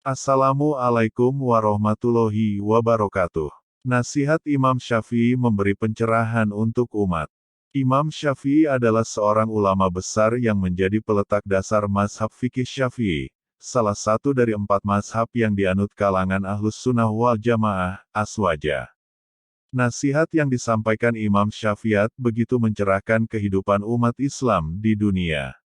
Assalamualaikum warahmatullahi wabarakatuh. Nasihat Imam Syafi'i memberi pencerahan untuk umat. Imam Syafi'i adalah seorang ulama besar yang menjadi peletak dasar mazhab fikih Syafi'i, salah satu dari 4 mazhab yang dianut kalangan Ahlus Sunnah wal Jamaah, Aswaja. Nasihat yang disampaikan Imam Syafi'i begitu mencerahkan kehidupan umat Islam di dunia.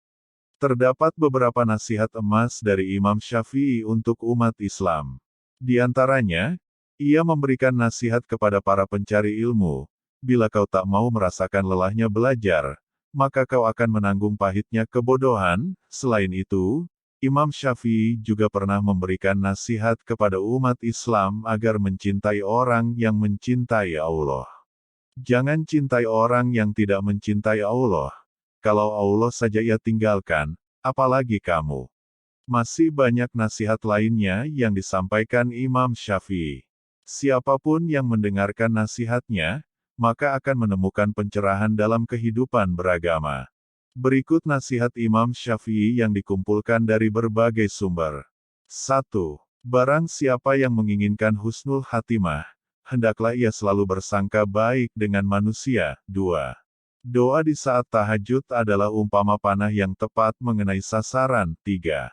Terdapat beberapa nasihat emas dari Imam Syafi'i untuk umat Islam. Di antaranya, ia memberikan nasihat kepada para pencari ilmu, bila kau tak mau merasakan lelahnya belajar, maka kau akan menanggung pahitnya kebodohan. Selain itu, Imam Syafi'i juga pernah memberikan nasihat kepada umat Islam agar mencintai orang yang mencintai Allah. Jangan cintai orang yang tidak mencintai Allah. Kalau Allah saja ia tinggalkan, apalagi kamu. Masih banyak nasihat lainnya yang disampaikan Imam Syafi'i. Siapapun yang mendengarkan nasihatnya, maka akan menemukan pencerahan dalam kehidupan beragama. Berikut nasihat Imam Syafi'i yang dikumpulkan dari berbagai sumber. 1. Barang siapa yang menginginkan husnul khatimah, hendaklah ia selalu bersangka baik dengan manusia. 2. Doa di saat tahajud adalah umpama panah yang tepat mengenai sasaran. 3.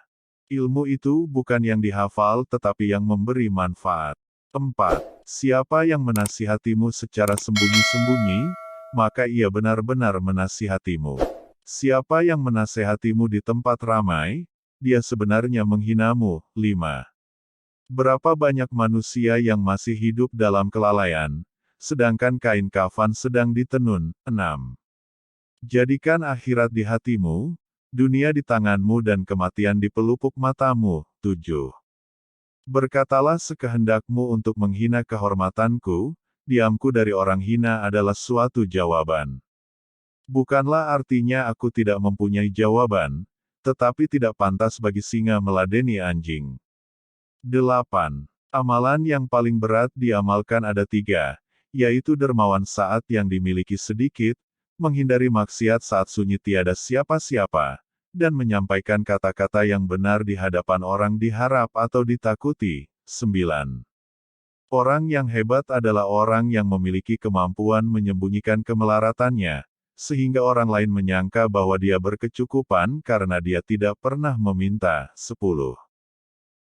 Ilmu itu bukan yang dihafal tetapi yang memberi manfaat. 4. Siapa yang menasihatimu secara sembunyi-sembunyi, maka ia benar-benar menasihatimu. Siapa yang menasihatimu di tempat ramai, dia sebenarnya menghinamu. 5. Berapa banyak manusia yang masih hidup dalam kelalaian, sedangkan kain kafan sedang ditenun. 6. Jadikan akhirat di hatimu, dunia di tanganmu dan kematian di pelupuk matamu. 7. Berkatalah sekehendakmu untuk menghina kehormatanku, diamku dari orang hina adalah suatu jawaban. Bukanlah artinya aku tidak mempunyai jawaban, tetapi tidak pantas bagi singa meladeni anjing. 8. Amalan yang paling berat diamalkan ada 3, yaitu dermawan saat yang dimiliki sedikit, menghindari maksiat saat sunyi tiada siapa-siapa, dan menyampaikan kata-kata yang benar di hadapan orang diharap atau ditakuti. 9. Orang yang hebat adalah orang yang memiliki kemampuan menyembunyikan kemelaratannya, sehingga orang lain menyangka bahwa dia berkecukupan karena dia tidak pernah meminta. 10.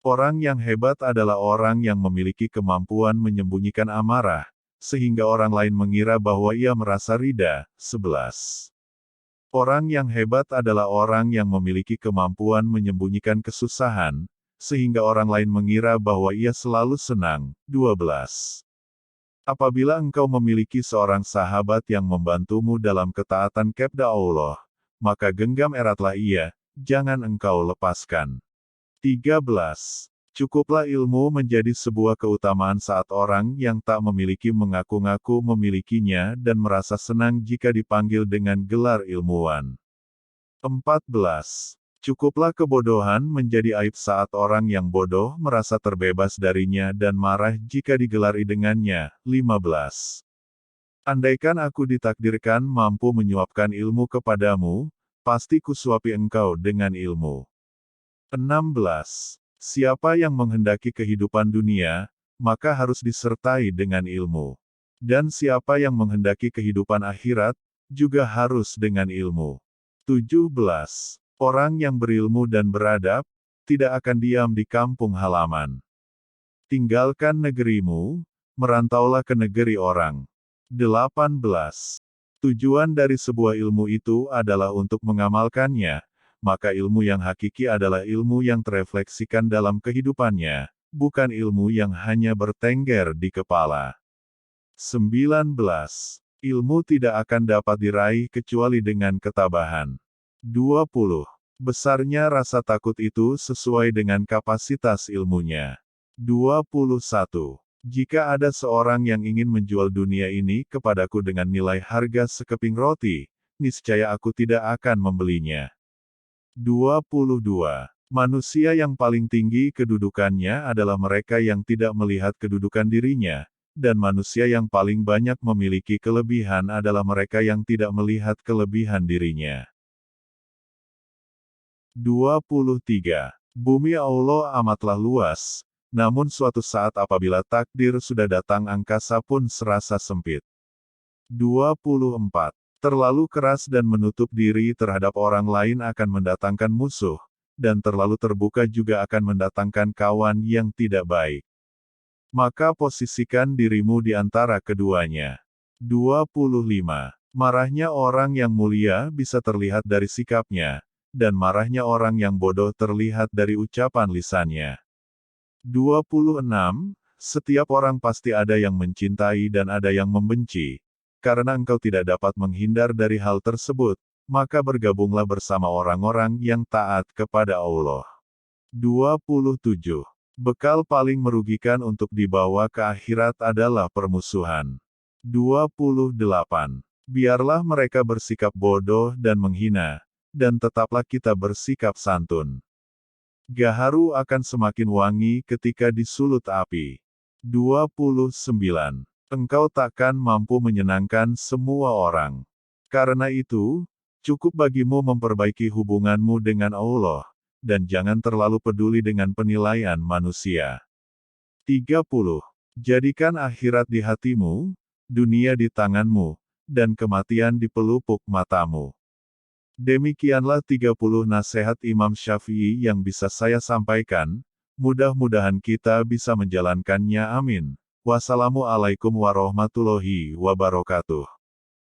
Orang yang hebat adalah orang yang memiliki kemampuan menyembunyikan amarah, sehingga orang lain mengira bahwa ia merasa rida. 11. Orang yang hebat adalah orang yang memiliki kemampuan menyembunyikan kesusahan, sehingga orang lain mengira bahwa ia selalu senang. 12. Apabila engkau memiliki seorang sahabat yang membantumu dalam ketaatan kepada Allah, maka genggam eratlah ia, jangan engkau lepaskan. 13. Cukuplah ilmu menjadi sebuah keutamaan saat orang yang tak memiliki mengaku-ngaku memilikinya dan merasa senang jika dipanggil dengan gelar ilmuwan. 14. Cukuplah kebodohan menjadi aib saat orang yang bodoh merasa terbebas darinya dan marah jika digelari dengannya. 15. Andaikan aku ditakdirkan mampu menyuapkan ilmu kepadamu, pasti kusuapi engkau dengan ilmu. 16. Siapa yang menghendaki kehidupan dunia, maka harus disertai dengan ilmu. Dan siapa yang menghendaki kehidupan akhirat, juga harus dengan ilmu. 17. Orang yang berilmu dan beradab, tidak akan diam di kampung halaman. Tinggalkan negerimu, merantaulah ke negeri orang. 18. Tujuan dari sebuah ilmu itu adalah untuk mengamalkannya, maka ilmu yang hakiki adalah ilmu yang terefleksikan dalam kehidupannya, bukan ilmu yang hanya bertengger di kepala. 19. Ilmu tidak akan dapat diraih kecuali dengan ketabahan. 20. Besarnya rasa takut itu sesuai dengan kapasitas ilmunya. 21. Jika ada seorang yang ingin menjual dunia ini kepadaku dengan nilai harga sekeping roti, niscaya aku tidak akan membelinya. 22. Manusia yang paling tinggi kedudukannya adalah mereka yang tidak melihat kedudukan dirinya, dan manusia yang paling banyak memiliki kelebihan adalah mereka yang tidak melihat kelebihan dirinya. 23. Bumi Allah amatlah luas, namun suatu saat apabila takdir sudah datang angkasa pun serasa sempit. 24. Terlalu keras dan menutup diri terhadap orang lain akan mendatangkan musuh, dan terlalu terbuka juga akan mendatangkan kawan yang tidak baik. Maka posisikan dirimu di antara keduanya. 25. Marahnya orang yang mulia bisa terlihat dari sikapnya, dan marahnya orang yang bodoh terlihat dari ucapan lisannya. 26. Setiap orang pasti ada yang mencintai dan ada yang membenci. Karena engkau tidak dapat menghindar dari hal tersebut, maka bergabunglah bersama orang-orang yang taat kepada Allah. 27. Bekal paling merugikan untuk dibawa ke akhirat adalah permusuhan. 28. Biarlah mereka bersikap bodoh dan menghina, dan tetaplah kita bersikap santun. Gaharu akan semakin wangi ketika disulut api. 29. Engkau takkan mampu menyenangkan semua orang. Karena itu, cukup bagimu memperbaiki hubunganmu dengan Allah, dan jangan terlalu peduli dengan penilaian manusia. 30. Jadikan akhirat di hatimu, dunia di tanganmu, dan kematian di pelupuk matamu. Demikianlah 30 nasihat Imam Syafi'i yang bisa saya sampaikan, mudah-mudahan kita bisa menjalankannya amin. Wassalamualaikum warahmatullahi wabarakatuh.